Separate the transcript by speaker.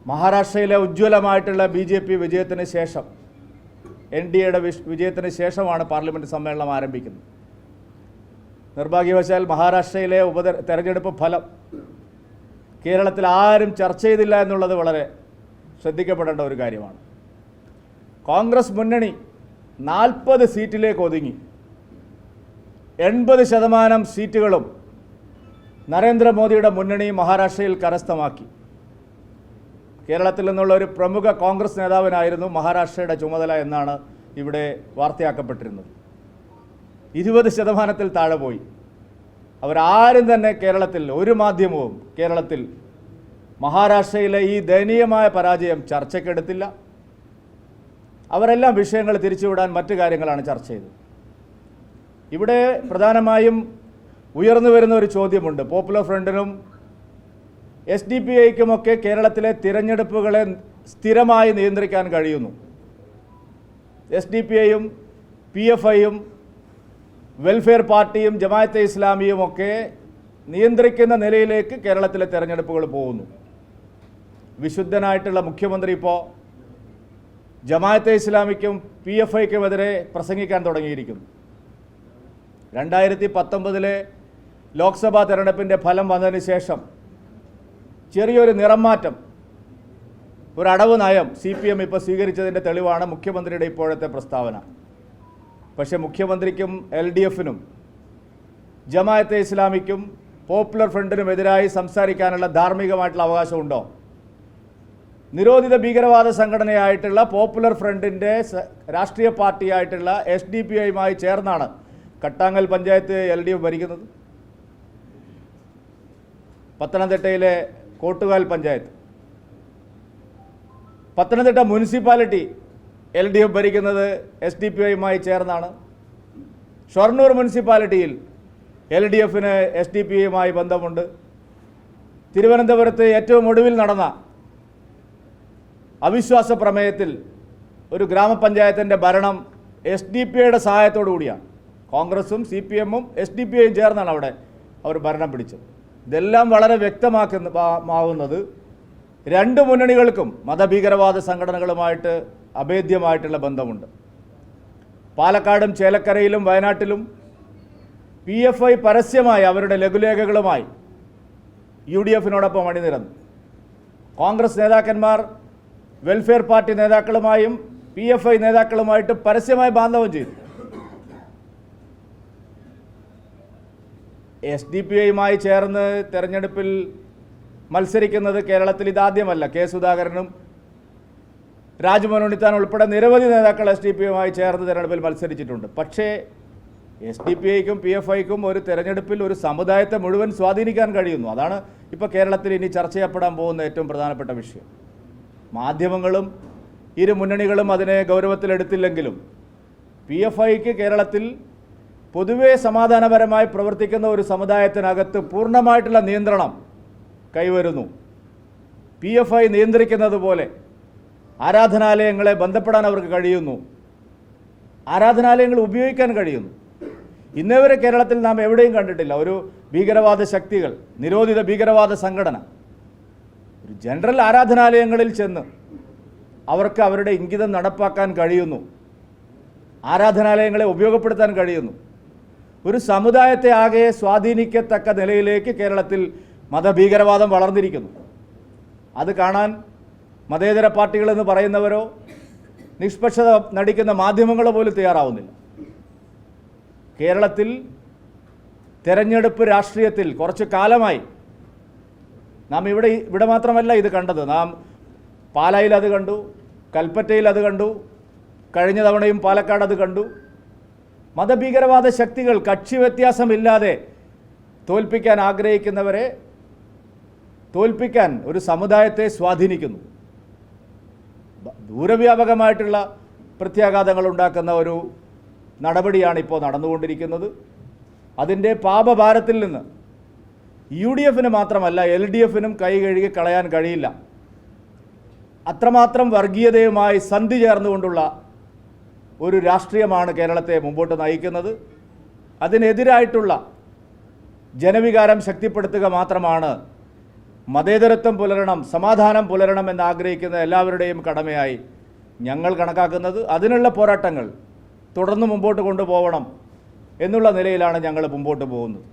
Speaker 1: മഹാരാഷ്ട്രയിലെ ഉജ്ജ്വലമായിട്ടുള്ള BJP വിജയത്തിന് ശേഷം NDAയുടെ വിജയത്തിന് ശേഷമാണ് പാർലമെൻറ്റ് സമ്മേളനം ആരംഭിക്കുന്നത്. നിർഭാഗ്യവശാൽ മഹാരാഷ്ട്രയിലെ തെരഞ്ഞെടുപ്പ് ഫലം കേരളത്തിൽ ആരും ചർച്ച ചെയ്തില്ല എന്നുള്ളത് വളരെ ശ്രദ്ധിക്കപ്പെടേണ്ട ഒരു കാര്യമാണ്. കോൺഗ്രസ് മുന്നണി 40 സീറ്റിലേക്ക് ഒതുങ്ങി. 80% സീറ്റുകളും നരേന്ദ്രമോദിയുടെ മുന്നണി മഹാരാഷ്ട്രയിൽ കരസ്ഥമാക്കി. കേരളത്തിൽ നിന്നുള്ള ഒരു പ്രമുഖ കോൺഗ്രസ് നേതാവിനായിരുന്നു മഹാരാഷ്ട്രയുടെ ചുമതല എന്നാണ് ഇവിടെ വാർത്തയാക്കപ്പെട്ടിരുന്നത്. 20% താഴെ പോയി. അവരാരും തന്നെ കേരളത്തിൽ, ഒരു മാധ്യമവും കേരളത്തിൽ മഹാരാഷ്ട്രയിലെ ഈ ദയനീയമായ പരാജയം ചർച്ചയ്ക്കെടുത്തില്ല. അവരെല്ലാം വിഷയങ്ങൾ തിരിച്ചുവിടാൻ മറ്റു കാര്യങ്ങളാണ് ചർച്ച ചെയ്തത്. ഇവിടെ പ്രധാനമായും ഉയർന്നു വരുന്ന ഒരു ചോദ്യമുണ്ട്. പോപ്പുലർ ഫ്രണ്ടിനും SDPIക്കുമൊക്കെ കേരളത്തിലെ തിരഞ്ഞെടുപ്പുകളെ സ്ഥിരമായി നിയന്ത്രിക്കാൻ കഴിയുന്നു. SDPIയും PFIയും വെൽഫെയർ പാർട്ടിയും ജമാഅത്തെ ഇസ്ലാമിയും ഒക്കെ നിയന്ത്രിക്കുന്ന നിലയിലേക്ക് കേരളത്തിലെ തിരഞ്ഞെടുപ്പുകൾ പോകുന്നു. വിശുദ്ധനായിട്ടുള്ള മുഖ്യമന്ത്രി ഇപ്പോൾ ജമാഅത്തെ ഇസ്ലാമിക്കും PFIക്കുമെതിരെ പ്രസംഗിക്കാൻ തുടങ്ങിയിരിക്കുന്നു. 2019 ലോക്സഭാ തെരഞ്ഞെടുപ്പിൻ്റെ ഫലം വന്നതിന് ശേഷം ചെറിയൊരു നിറം മാറ്റം, ഒരു അടവ് നയം CPM ഇപ്പോൾ സ്വീകരിച്ചതിൻ്റെ തെളിവാണ് മുഖ്യമന്ത്രിയുടെ ഇപ്പോഴത്തെ പ്രസ്താവന. പക്ഷേ മുഖ്യമന്ത്രിക്കും LDFനും ജമാഅത്തെ ഇസ്ലാമിക്കും പോപ്പുലർ ഫ്രണ്ടിനും എതിരായി സംസാരിക്കാനുള്ള ധാർമ്മികമായിട്ടുള്ള അവകാശമുണ്ടോ? നിരോധിത ഭീകരവാദ സംഘടനയായിട്ടുള്ള പോപ്പുലർ ഫ്രണ്ടിൻ്റെ രാഷ്ട്രീയ പാർട്ടിയായിട്ടുള്ള SDPIയുമായി ചേർന്നാണ് കട്ടാങ്ങൽ പഞ്ചായത്ത് LDF ഭരിക്കുന്നത്. പത്തനംതിട്ടയിലെ കോട്ടുകാൽ പഞ്ചായത്ത്, പത്തനംതിട്ട മുനിസിപ്പാലിറ്റി LDF ഭരിക്കുന്നത് SDPIയുമായി ചേർന്നാണ്. ഷൊർണൂർ മുനിസിപ്പാലിറ്റിയിൽ LDFന് SDPIയുമായി ബന്ധമുണ്ട്. തിരുവനന്തപുരത്ത് ഏറ്റവും ഒടുവിൽ നടന്ന അവിശ്വാസ പ്രമേയത്തിൽ ഒരു ഗ്രാമപഞ്ചായത്തിൻ്റെ ഭരണം SDPIയുടെ സഹായത്തോടു കൂടിയാണ്. കോൺഗ്രസും CPMും SDPIയും ചേർന്നാണ് അവിടെ അവർ ഭരണം പിടിച്ചത്. ഇതെല്ലാം വളരെ വ്യക്തമാകുന്നത് രണ്ട് മുന്നണികൾക്കും മതഭീകരവാദ സംഘടനകളുമായിട്ട് അഭേദ്യമായിട്ടുള്ള ബന്ധമുണ്ട്. പാലക്കാടും ചേലക്കരയിലും വയനാട്ടിലും PFI പരസ്യമായി അവരുടെ ലഘുലേഖകളുമായി UDFനോടൊപ്പം അണിനിരന്നു. കോൺഗ്രസ് നേതാക്കന്മാർ വെൽഫെയർ പാർട്ടി നേതാക്കളുമായും PFI നേതാക്കളുമായിട്ട് പരസ്യമായി ബാന്ധവം ചെയ്തു. SDPIയുമായി ചേർന്ന് തെരഞ്ഞെടുപ്പിൽ മത്സരിക്കുന്നത് കേരളത്തിൽ ഇതാദ്യമല്ല. K. സുധാകരനും രാജ്മോഹൻ ഉണ്ണിത്താൻ ഉൾപ്പെടെ നിരവധി നേതാക്കൾ SDPIയുമായി ചേർന്ന് തെരഞ്ഞെടുപ്പിൽ മത്സരിച്ചിട്ടുണ്ട്. പക്ഷേ SDPIക്കും PFIക്കും ഒരു തെരഞ്ഞെടുപ്പിൽ ഒരു സമുദായത്തെ മുഴുവൻ സ്വാധീനിക്കാൻ കഴിയുന്നു. അതാണ് ഇപ്പോൾ കേരളത്തിൽ ഇനി ചർച്ച ചെയ്യപ്പെടാൻ പോകുന്ന ഏറ്റവും പ്രധാനപ്പെട്ട വിഷയം. മാധ്യമങ്ങളും ഇരു മുന്നണികളും അതിനെ ഗൗരവത്തിലെടുത്തില്ലെങ്കിലും PFIക്ക് കേരളത്തിൽ പൊതുവേ സമാധാനപരമായി പ്രവർത്തിക്കുന്ന ഒരു സമുദായത്തിനകത്ത് പൂർണ്ണമായിട്ടുള്ള നിയന്ത്രണം കൈവരുന്നു. PFI നിയന്ത്രിക്കുന്നത് പോലെ ആരാധനാലയങ്ങളെ ബന്ധപ്പെടാൻ അവർക്ക് കഴിയുന്നു. ആരാധനാലയങ്ങൾ ഉപയോഗിക്കാൻ കഴിയുന്നു. ഇന്നേവരെ കേരളത്തിൽ നാം എവിടെയും കണ്ടിട്ടില്ല ഒരു ഭീകരവാദ ശക്തികൾ, നിരോധിത ഭീകരവാദ സംഘടന ഒരു ജനറൽ ആരാധനാലയങ്ങളിൽ ചെന്ന് അവർക്ക് അവരുടെ ഇംഗിതം നടപ്പാക്കാൻ കഴിയുന്നു. ആരാധനാലയങ്ങളെ ഉപയോഗപ്പെടുത്താൻ കഴിയുന്നു. ഒരു സമുദായത്തെ ആകെ സ്വാധീനിക്കത്തക്ക നിലയിലേക്ക് കേരളത്തിൽ മതഭീകരവാദം വളർന്നിരിക്കുന്നു. അത് കാണാൻ മതേതര പാർട്ടികളെന്ന് പറയുന്നവരോ നിഷ്പക്ഷത നടിക്കുന്ന മാധ്യമങ്ങളോ പോലും തയ്യാറാവുന്നില്ല. കേരളത്തിൽ തെരഞ്ഞെടുപ്പ് രാഷ്ട്രീയത്തിൽ കുറച്ച് കാലമായി നാം ഇവിടെ മാത്രമല്ല ഇത് കണ്ടത്. നാം പാലായിൽ അത് കണ്ടു, കൽപ്പറ്റയിൽ അത് കണ്ടു, കഴിഞ്ഞ തവണയും പാലക്കാട് അത് കണ്ടു. മതഭീകരവാദ ശക്തികൾ കക്ഷി വ്യത്യാസമില്ലാതെ തോൽപ്പിക്കാൻ ആഗ്രഹിക്കുന്നവരെ തോൽപ്പിക്കാൻ ഒരു സമുദായത്തെ സ്വാധീനിക്കുന്നു. ദൂരവ്യാപകമായിട്ടുള്ള പ്രത്യാഘാതങ്ങൾ ഉണ്ടാക്കുന്ന ഒരു നടപടിയാണ് ഇപ്പോൾ നടന്നുകൊണ്ടിരിക്കുന്നത്. അതിൻ്റെ പാപഭാരത്തിൽ നിന്ന് UDFന് മാത്രമല്ല LDFനും കൈ കഴുകി കളയാൻ കഴിയില്ല. അത്രമാത്രം വർഗീയതയുമായി സന്ധി ചേർന്നുകൊണ്ടുള്ള ഒരു രാഷ്ട്രീയമാണ് കേരളത്തെ മുമ്പോട്ട് നയിക്കുന്നത്. അതിനെതിരായിട്ടുള്ള ജനവികാരം ശക്തിപ്പെടുത്തുക മാത്രമാണ് മതേതരത്വം പുലരണം, സമാധാനം പുലരണം എന്നാഗ്രഹിക്കുന്ന എല്ലാവരുടെയും കടമയായി ഞങ്ങൾ കണക്കാക്കുന്നത്. അതിനുള്ള പോരാട്ടങ്ങൾ തുടർന്ന് മുമ്പോട്ട് കൊണ്ടുപോകണം എന്നുള്ള നിലയിലാണ് ഞങ്ങൾ മുമ്പോട്ട് പോകുന്നത്.